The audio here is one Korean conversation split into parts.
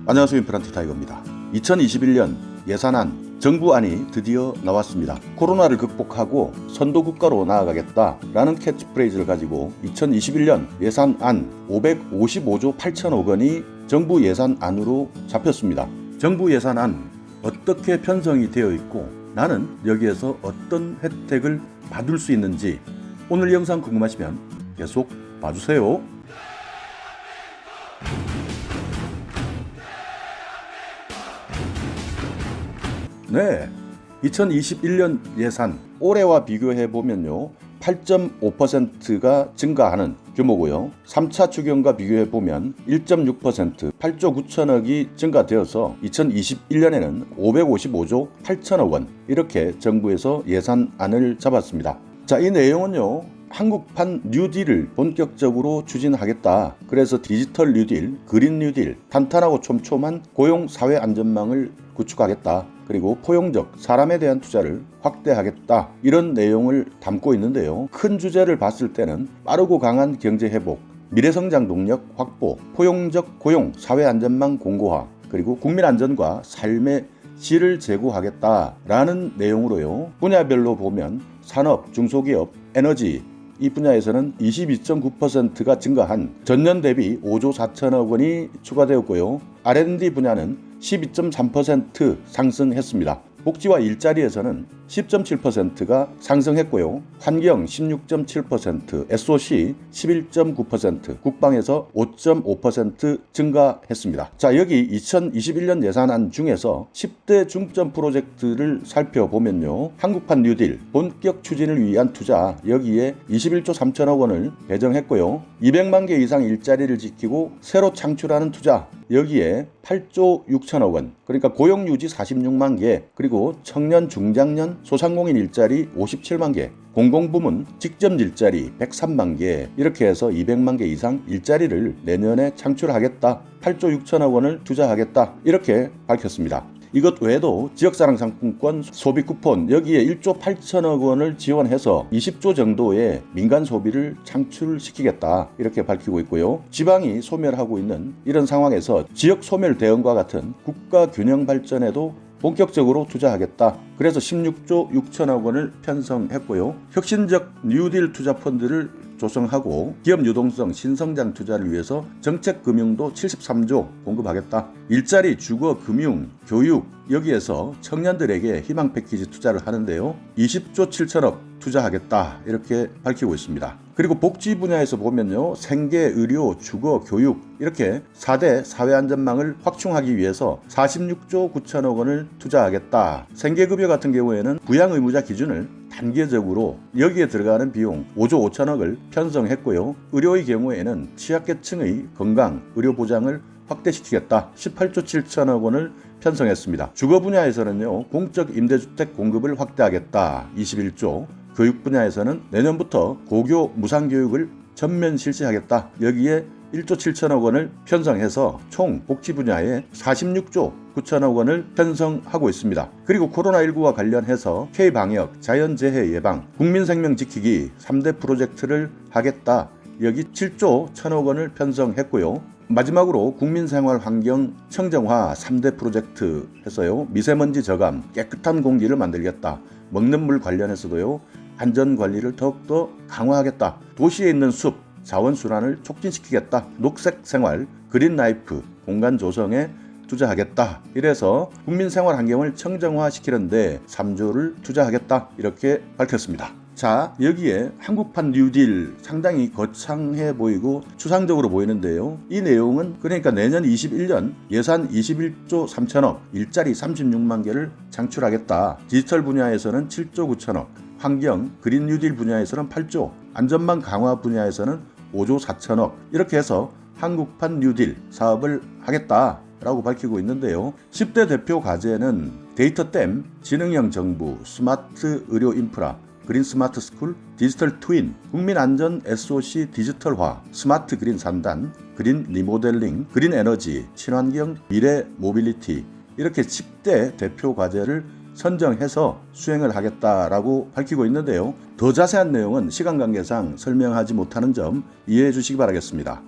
안녕하세요. 임플란트 타이거입니다. 2021년 예산안 정부안이 드디어 나왔습니다. 코로나를 극복하고 선도국가로 나아가겠다라는 캐치프레이즈를 가지고 2021년 예산안 555조 8천억 원이 정부 예산안으로 잡혔습니다. 정부 예산안 어떻게 편성이 되어 있고 나는 여기에서 어떤 혜택을 받을 수 있는지 오늘 영상 궁금하시면 계속 봐주세요. 네, 2021년 예산 올해와 비교해 보면요 8.5%가 증가하는 규모고요. 3차 추경과 비교해 보면 1.6% 8조 9천억이 증가되어서 2021년에는 555조 8천억 원 이렇게 정부에서 예산안을 잡았습니다. 자, 이 내용은요 한국판 뉴딜을 본격적으로 추진하겠다. 그래서 디지털 뉴딜, 그린 뉴딜, 탄탄하고 촘촘한 고용 사회 안전망을 구축하겠다. 그리고 포용적 사람에 대한 투자를 확대하겠다. 이런 내용을 담고 있는데요. 큰 주제를 봤을 때는 빠르고 강한 경제 회복, 미래성장 동력 확보, 포용적 고용 사회 안전망 공고화, 그리고 국민 안전과 삶의 질을 제고하겠다라는 내용으로요. 분야별로 보면 산업, 중소기업, 에너지 이 분야에서는 22.9%가 증가한 전년 대비 5조 4천억 원이 추가되었고요. R&D 분야는 12.3% 상승했습니다. 복지와 일자리에서는 10.7%가 상승했고요. 환경 16.7%, SOC 11.9%, 국방에서 5.5% 증가했습니다. 자, 여기 2021년 예산안 중에서 10대 중점 프로젝트를 살펴보면요. 한국판 뉴딜 본격 추진을 위한 투자 여기에 21조 3천억 원을 배정했고요. 200만 개 이상 일자리를 지키고 새로 창출하는 투자 여기에 8조 6천억 원, 그러니까 고용유지 46만 개, 그리고 청년, 중장년, 소상공인 일자리 57만 개, 공공부문 직접 일자리 103만 개, 이렇게 해서 200만 개 이상 일자리를 내년에 창출하겠다. 8조 6천억 원을 투자하겠다. 이렇게 밝혔습니다. 이것 외에도 지역사랑 상품권, 소비 쿠폰 여기에 1조 8천억 원을 지원해서 20조 정도의 민간 소비를 창출시키겠다 이렇게 밝히고 있고요. 지방이 소멸하고 있는 이런 상황에서 지역 소멸 대응과 같은 국가 균형 발전에도 본격적으로 투자하겠다. 그래서 16조 6천억 원을 편성했고요. 혁신적 뉴딜 투자 펀드를 조성하고 기업 유동성 신성장 투자를 위해서 정책금융도 73조 공급하겠다. 일자리, 주거, 금융, 교육 여기에서 청년들에게 희망 패키지 투자를 하는데요. 20조 7천억 투자하겠다 이렇게 밝히고 있습니다. 그리고 복지 분야에서 보면요. 생계, 의료, 주거, 교육 이렇게 4대 사회안전망을 확충하기 위해서 46조 9천억 원을 투자하겠다. 생계급여 같은 경우에는 부양의무자 기준을 단계적으로 여기에 들어가는 비용 5조 5천억을 편성했고요. 의료의 경우에는 취약계층의 건강, 의료보장을 확대시키겠다. 18조 7천억 원을 편성했습니다. 주거 분야에서는요. 공적 임대주택 공급을 확대하겠다. 21조. 교육 분야에서는 내년부터 고교 무상교육을 전면 실시하겠다. 여기에 1조 7천억 원을 편성해서 총 복지 분야에 46조 9천억 원을 편성하고 있습니다. 그리고 코로나19와 관련해서 K방역, 자연재해 예방, 국민생명 지키기 3대 프로젝트를 하겠다. 여기 7조 1천억 원을 편성했고요. 마지막으로 국민생활환경 청정화 3대 프로젝트 해서요. 미세먼지 저감, 깨끗한 공기를 만들겠다. 먹는 물 관련해서도요. 안전관리를 더욱더 강화하겠다. 도시에 있는 숲, 자원순환을 촉진시키겠다. 녹색 생활, 그린 라이프, 공간 조성에 투자하겠다. 이래서 국민생활 환경을 청정화시키는데 3조를 투자하겠다. 이렇게 밝혔습니다. 자, 여기에 한국판 뉴딜 상당히 거창해 보이고 추상적으로 보이는데요. 이 내용은 그러니까 내년 21년 예산 21조 3천억, 일자리 36만 개를 창출하겠다. 디지털 분야에서는 7조 9천억, 환경, 그린 뉴딜 분야에서는 8조, 안전망 강화 분야에서는 5조 4천억 이렇게 해서 한국판 뉴딜 사업을 하겠다라고 밝히고 있는데요. 10대 대표 과제는 데이터댐, 지능형 정부, 스마트 의료 인프라, 그린 스마트 스쿨, 디지털 트윈, 국민안전 SOC 디지털화, 스마트 그린 산단, 그린 리모델링, 그린 에너지, 친환경 미래 모빌리티 이렇게 10대 대표 과제를 선정해서 수행을 하겠다라고 밝히고 있는데요. 더 자세한 내용은 시간 관계상 설명하지 못하는 점 이해해 주시기 바라겠습니다.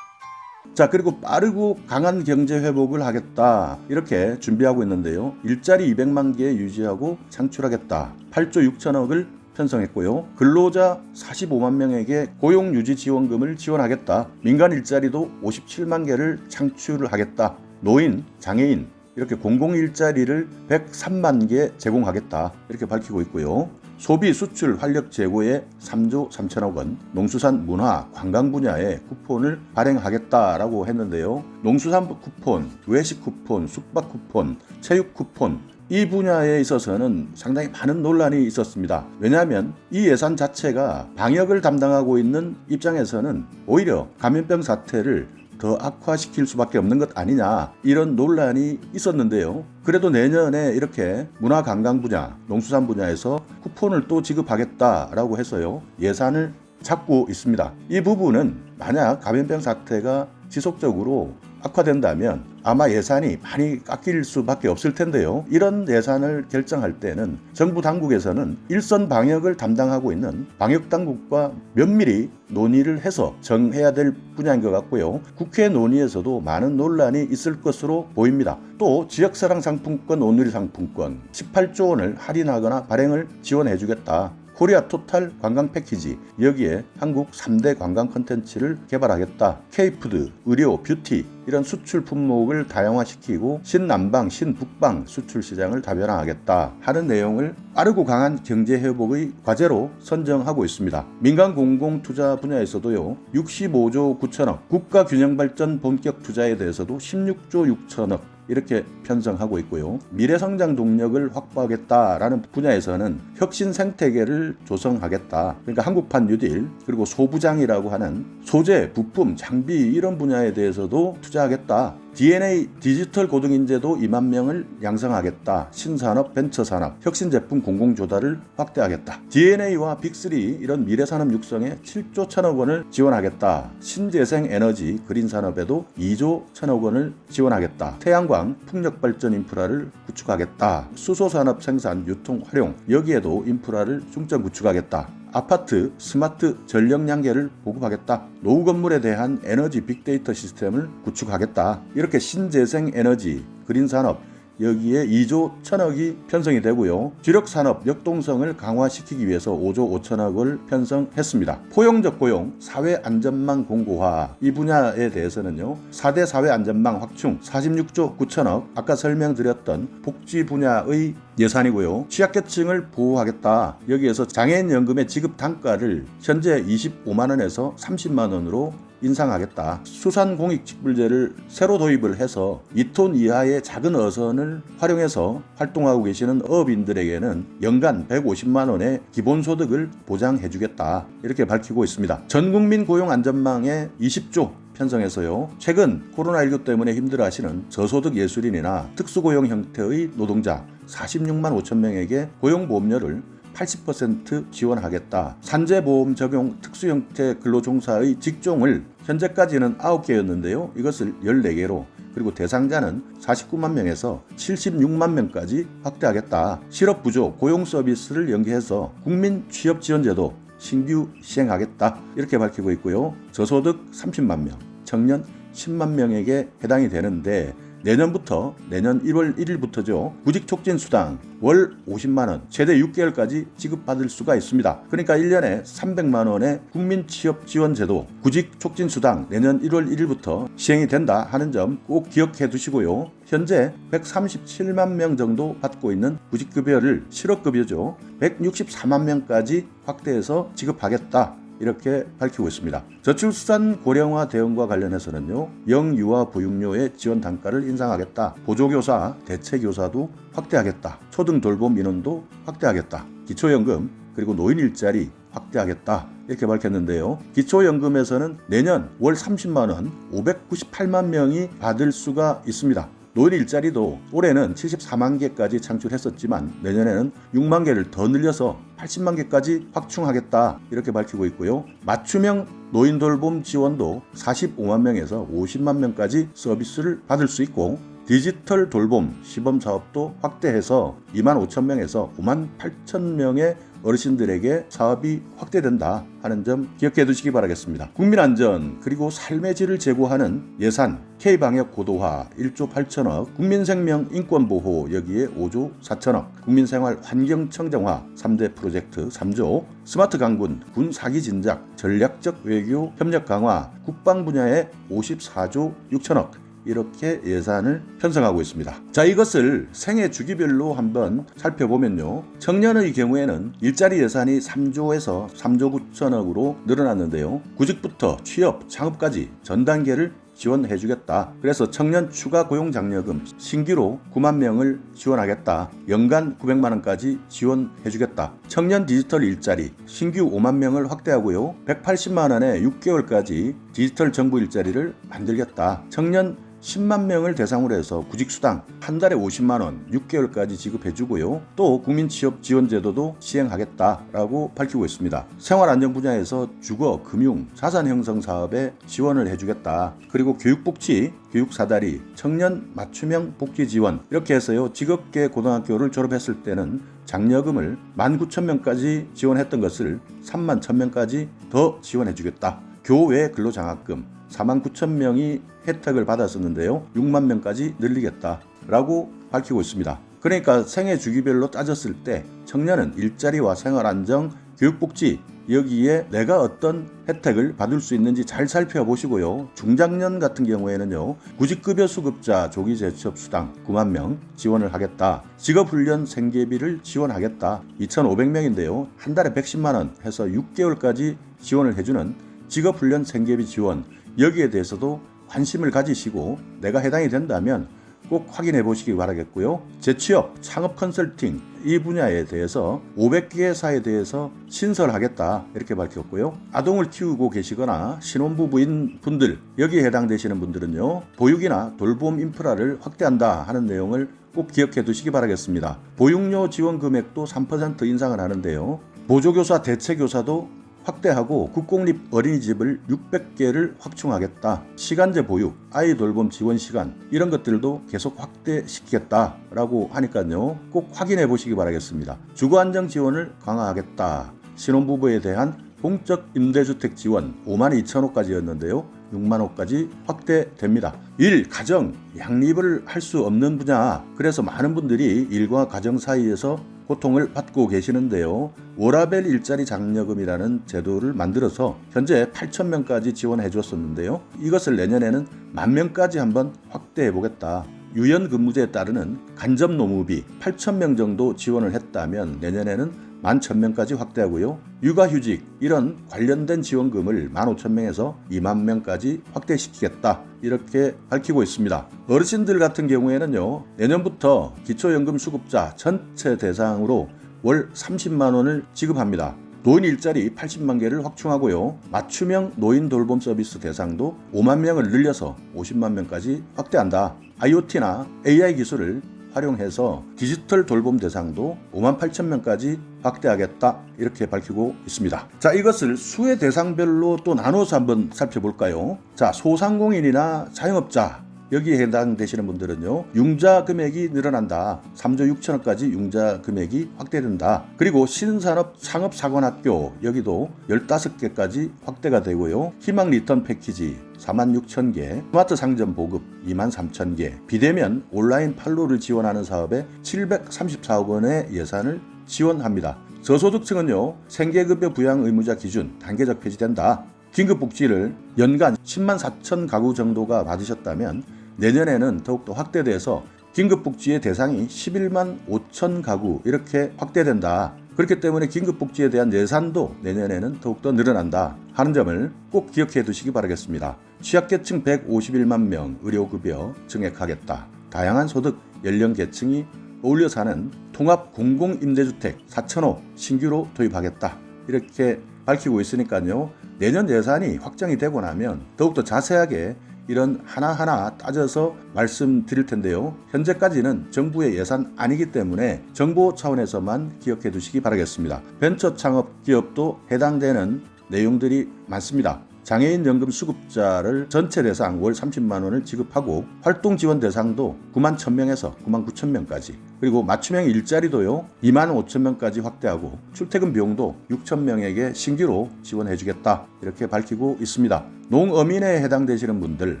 자, 그리고 빠르고 강한 경제 회복을 하겠다. 이렇게 준비하고 있는데요. 일자리 200만 개 유지하고 창출하겠다. 8조 6천억을 편성했고요. 근로자 45만 명에게 고용유지 지원금을 지원하겠다. 민간 일자리도 57만 개를 창출하겠다. 노인, 장애인 이렇게 공공일자리를 103만 개 제공하겠다. 이렇게 밝히고 있고요. 소비, 수출, 활력 제고에 3조 3천억 원, 농수산, 문화, 관광 분야에 쿠폰을 발행하겠다라고 했는데요. 농수산 쿠폰, 외식 쿠폰, 숙박 쿠폰, 체육 쿠폰 이 분야에 있어서는 상당히 많은 논란이 있었습니다. 왜냐하면 이 예산 자체가 방역을 담당하고 있는 입장에서는 오히려 감염병 사태를 더 악화시킬 수밖에 없는 것 아니냐 이런 논란이 있었는데요. 그래도 내년에 이렇게 문화관광 분야, 농수산 분야에서 쿠폰을 또 지급하겠다라고 해서요. 예산을 잡고 있습니다. 이 부분은 만약 감염병 사태가 지속적으로 악화된다면 아마 예산이 많이 깎일 수밖에 없을 텐데요. 이런 예산을 결정할 때는 정부 당국에서는 일선 방역을 담당하고 있는 방역당국과 면밀히 논의를 해서 정해야 될 분야인 것 같고요. 국회 논의에서도 많은 논란이 있을 것으로 보입니다. 또 지역사랑 상품권, 온누리 상품권 18조 원을 할인하거나 발행을 지원해주겠다. 코리아 토탈 관광 패키지 여기에 한국 3대 관광 콘텐츠를 개발하겠다. K푸드, 의료, 뷰티 이런 수출 품목을 다양화시키고 신남방, 신북방 수출 시장을 다변화하겠다 하는 내용을 빠르고 강한 경제 회복의 과제로 선정하고 있습니다. 민간 공공 투자 분야에서도요. 65조 9천억, 국가 균형 발전 본격 투자에 대해서도 16조 6천억 이렇게 편성하고 있고요. 미래 성장 동력을 확보하겠다라는 분야에서는 혁신 생태계를 조성하겠다. 그러니까 한국판 뉴딜 그리고 소부장이라고 하는 소재, 부품, 장비 이런 분야에 대해서도 투자하겠다. DNA 디지털 고등인재도 2만 명을 양성하겠다. 신산업, 벤처산업, 혁신제품 공공조달을 확대하겠다. DNA와 빅3 이런 미래산업 육성에 7조 1천억 원을 지원하겠다. 신재생 에너지 그린산업에도 2조 1천억 원을 지원하겠다. 태양광, 풍력발전 인프라를 구축하겠다. 수소산업 생산, 유통, 활용 여기에도 인프라를 중점 구축하겠다. 아파트 스마트 전력량계를 보급하겠다. 노후 건물에 대한 에너지 빅데이터 시스템을 구축하겠다. 이렇게 신재생 에너지, 그린산업 여기에 2조 1천억이 편성이 되고요. 주력산업 역동성을 강화시키기 위해서 5조 5천억을 편성했습니다. 포용적 고용, 사회안전망 공고화 이 분야에 대해서는요. 4대 사회안전망 확충 46조 9천억 아까 설명드렸던 복지 분야의 예산이고요. 취약계층을 보호하겠다. 여기에서 장애인연금의 지급 단가를 현재 25만 원에서 30만 원으로 인상하겠다. 수산공익직불제를 새로 도입을 해서 2톤 이하의 작은 어선을 활용해서 활동하고 계시는 어업인들에게는 연간 150만 원의 기본소득을 보장해주겠다. 이렇게 밝히고 있습니다. 전국민 고용안전망에 20조 편성해서요. 최근 코로나19 때문에 힘들어하시는 저소득 예술인이나 특수고용 형태의 노동자 46만 5천 명에게 고용보험료를 80% 지원하겠다. 산재보험 적용 특수형태 근로종사의 직종을 현재까지는 9개였는데요. 이것을 14개로 그리고 대상자는 49만 명에서 76만 명까지 확대하겠다. 실업부조 고용 서비스를 연계해서 국민 취업지원제도 신규 시행하겠다. 이렇게 밝히고 있고요. 저소득 30만 명, 청년 10만 명에게 해당이 되는데 내년부터 내년 1월 1일부터죠. 구직촉진수당 월 50만 원 최대 6개월까지 지급받을 수가 있습니다. 그러니까 1년에 300만 원의 국민취업지원제도 구직촉진수당 내년 1월 1일부터 시행이 된다 하는 점 꼭 기억해 두시고요. 현재 137만 명 정도 받고 있는 구직급여를 실업급여죠. 164만 명까지 확대해서 지급하겠다. 이렇게 밝히고 있습니다. 저출산 고령화 대응과 관련해서는요. 영유아 보육료의 지원 단가를 인상하겠다. 보조교사, 대체교사도 확대하겠다. 초등 돌봄 인원도 확대하겠다. 기초연금 그리고 노인 일자리 확대하겠다. 이렇게 밝혔는데요. 기초연금에서는 내년 월 30만 원 598만 명이 받을 수가 있습니다. 노인 일자리도 올해는 74만 개까지 창출했었지만 내년에는 6만 개를 더 늘려서 80만 개까지 확충하겠다 이렇게 밝히고 있고요. 맞춤형 노인 돌봄 지원도 45만 명에서 50만 명까지 서비스를 받을 수 있고 디지털 돌봄 시범 사업도 확대해서 2만 5천 명에서 5만 8천 명의 어르신들에게 사업이 확대된다 하는 점 기억해 두시기 바라겠습니다. 국민안전 그리고 삶의 질을 제고하는 예산, K방역 고도화 1조 8천억, 국민생명 인권보호 여기에 5조 4천억, 국민생활 환경청정화 3대 프로젝트 3조, 스마트 강군, 군 사기 진작, 전략적 외교 협력 강화, 국방 분야에 54조 6천억 이렇게 예산을 편성하고 있습니다. 자, 이것을 생애 주기별로 한번 살펴보면요. 청년의 경우에는 일자리 예산이 3조에서 3조 9천억으로 늘어났는데요. 구직부터 취업, 창업까지 전 단계를 지원해주겠다. 그래서 청년 추가 고용 장려금 신규로 9만 명을 지원하겠다. 연간 900만 원까지 지원해주겠다. 청년 디지털 일자리 신규 5만 명을 확대하고요. 180만 원에 6개월까지 디지털 정부 일자리를 만들겠다. 청년 10만 명을 대상으로 해서 구직수당 한 달에 50만 원 6개월까지 지급해주고요. 또 국민취업지원제도도 시행하겠다라고 밝히고 있습니다. 생활안전 분야에서 주거, 금융, 자산형성 사업에 지원을 해주겠다. 그리고 교육복지, 교육사다리, 청년 맞춤형 복지지원 이렇게 해서요. 직업계 고등학교를 졸업했을 때는 장려금을 19,000명까지 지원했던 것을 31,000명까지 더 지원해주겠다. 교외 근로장학금 49,000명이 혜택을 받았었는데요. 6만 명까지 늘리겠다라고 밝히고 있습니다. 그러니까 생애 주기별로 따졌을 때 청년은 일자리와 생활안정, 교육복지 여기에 내가 어떤 혜택을 받을 수 있는지 잘 살펴보시고요. 중장년 같은 경우에는요. 구직급여 수급자 조기 재취업 수당 9만 명 지원을 하겠다. 직업훈련 생계비를 지원하겠다. 2,500명인데요. 한 달에 110만 원 해서 6개월까지 지원을 해주는 직업훈련 생계비 지원 여기에 대해서도 관심을 가지시고 내가 해당이 된다면 꼭 확인해 보시기 바라겠고요. 재취업, 창업 컨설팅 이 분야에 대해서 500개 회사에 대해서 신설하겠다 이렇게 밝혔고요. 아동을 키우고 계시거나 신혼부부인 분들 여기에 해당되시는 분들은요. 보육이나 돌봄 인프라를 확대한다 하는 내용을 꼭 기억해 두시기 바라겠습니다. 보육료 지원 금액도 3% 인상을 하는데요. 보조교사, 대체교사도 확대하고 국공립 어린이집을 600개를 확충하겠다. 시간제 보육, 아이 돌봄 지원 시간 이런 것들도 계속 확대시키겠다라고 하니까요. 꼭 확인해 보시기 바라겠습니다. 주거안정 지원을 강화하겠다. 신혼부부에 대한 공적 임대주택 지원 5만 2천호까지였는데요. 6만 호까지 확대됩니다. 일, 가정, 양립을 할 수 없는 분야. 그래서 많은 분들이 일과 가정 사이에서 고통을 받고 계시는데요. 워라밸 일자리 장려금이라는 제도를 만들어서 현재 8,000명까지 지원해 줬었는데요. 이것을 내년에는 10,000명까지 한번 확대해 보겠다. 유연근무제에 따르는 간접노무비 8,000명 정도 지원을 했다면 내년에는 11,000명까지 확대하고요. 육아휴직 이런 관련된 지원금을 15,000명에서 2만 명까지 확대시키겠다 이렇게 밝히고 있습니다. 어르신들 같은 경우에는요. 내년부터 기초연금 수급자 전체 대상으로 월 30만 원을 지급합니다. 노인 일자리 80만 개를 확충하고요. 맞춤형 노인 돌봄 서비스 대상도 5만 명을 늘려서 50만 명까지 확대한다. IoT나 AI 기술을 활용해서 디지털 돌봄 대상도 58,000명까지 확대하겠다 이렇게 밝히고 있습니다. 자, 이것을 수혜 대상별로 또 나눠서 한번 살펴볼까요? 자, 소상공인이나 자영업자 여기에 해당되시는 분들은요. 융자 금액이 늘어난다. 3조 6천억까지 융자 금액이 확대된다. 그리고 신산업 창업사관학교 여기도 15개까지 확대가 되고요. 희망 리턴 패키지 46,000개, 스마트 상점 보급 23,000개, 비대면 온라인 판로를 지원하는 사업에 734억 원의 예산을 지원합니다. 저소득층은요. 생계급여 부양 의무자 기준 단계적 폐지된다. 긴급복지를 연간 10만 4천 가구 정도가 받으셨다면 내년에는 더욱더 확대돼서 긴급복지의 대상이 11만 5천 가구 이렇게 확대된다. 그렇기 때문에 긴급복지에 대한 예산도 내년에는 더욱더 늘어난다 하는 점을 꼭 기억해 두시기 바라겠습니다. 취약계층 151만 명 의료급여 증액하겠다. 다양한 소득, 연령 계층이 어울려 사는 통합 공공임대주택 4,000호 신규로 도입하겠다. 이렇게 밝히고 있으니까요. 내년 예산이 확정이 되고 나면 더욱더 자세하게 이런 하나하나 따져서 말씀드릴 텐데요. 현재까지는 정부의 예산 아니기 때문에 정보 차원에서만 기억해 두시기 바라겠습니다. 벤처 창업 기업도 해당되는 내용들이 많습니다. 장애인 연금 수급자를 전체 대상 월 30만 원을 지급하고 활동 지원 대상도 9만 1,000명에서 9만 9천 명까지, 그리고 맞춤형 일자리도요 2만 5천 명까지 확대하고 출퇴근 비용도 6천 명에게 신규로 지원해주겠다 이렇게 밝히고 있습니다. 농어민에 해당되시는 분들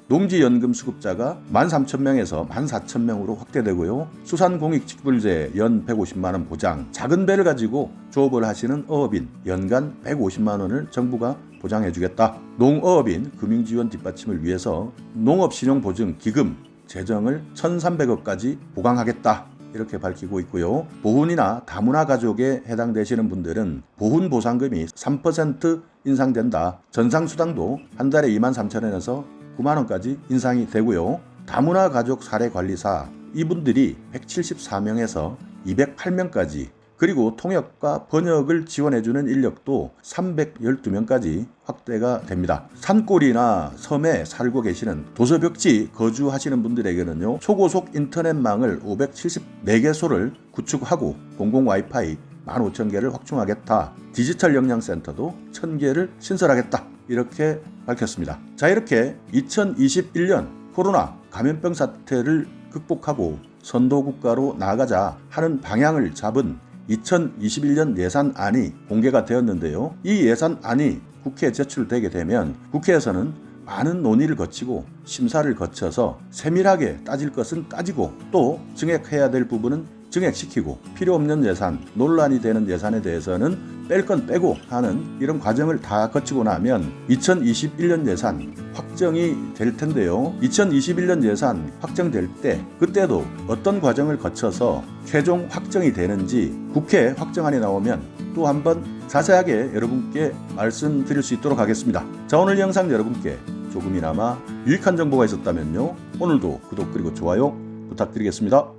농지연금 수급자가 13,000명에서 14,000명으로 확대되고요. 수산공익직불제 연 150만 원 보장, 작은 배를 가지고 조업을 하시는 어업인 연간 150만 원을 정부가 보장해주겠다. 농어업인 금융지원 뒷받침을 위해서 농업신용보증기금 재정을 1,300억까지 보강하겠다 이렇게 밝히고 있고요. 보훈이나 다문화 가족에 해당되시는 분들은 보훈 보상금이 3% 인상된다. 전상수당도 한 달에 23,000원에서 9만 원까지 인상이 되고요. 다문화 가족 사례관리사 이분들이 174명에서 208명까지, 그리고 통역과 번역을 지원해주는 인력도 312명까지 확대가 됩니다. 산골이나 섬에 살고 계시는 도서벽지 거주하시는 분들에게는요, 초고속 인터넷망을 574개소를 구축하고 공공 와이파이 15,000개를 확충하겠다. 디지털 역량센터도 1,000개를 신설하겠다. 이렇게 밝혔습니다. 자, 이렇게 2021년 코로나 감염병 사태를 극복하고 선도국가로 나아가자 하는 방향을 잡은 2021년 예산안이 공개가 되었는데요. 이 예산안이 국회에 제출되게 되면 국회에서는 많은 논의를 거치고 심사를 거쳐서 세밀하게 따질 것은 따지고 또 증액해야 될 부분은 증액시키고 필요 없는 예산, 논란이 되는 예산에 대해서는 뺄 건 빼고 하는 이런 과정을 다 거치고 나면 2021년 예산 확정이 될 텐데요. 2021년 예산 확정될 때 그때도 어떤 과정을 거쳐서 최종 확정이 되는지 국회 확정안이 나오면 또 한번 자세하게 여러분께 말씀드릴 수 있도록 하겠습니다. 자, 오늘 영상 여러분께 조금이나마 유익한 정보가 있었다면요, 오늘도 구독 그리고 좋아요 부탁드리겠습니다.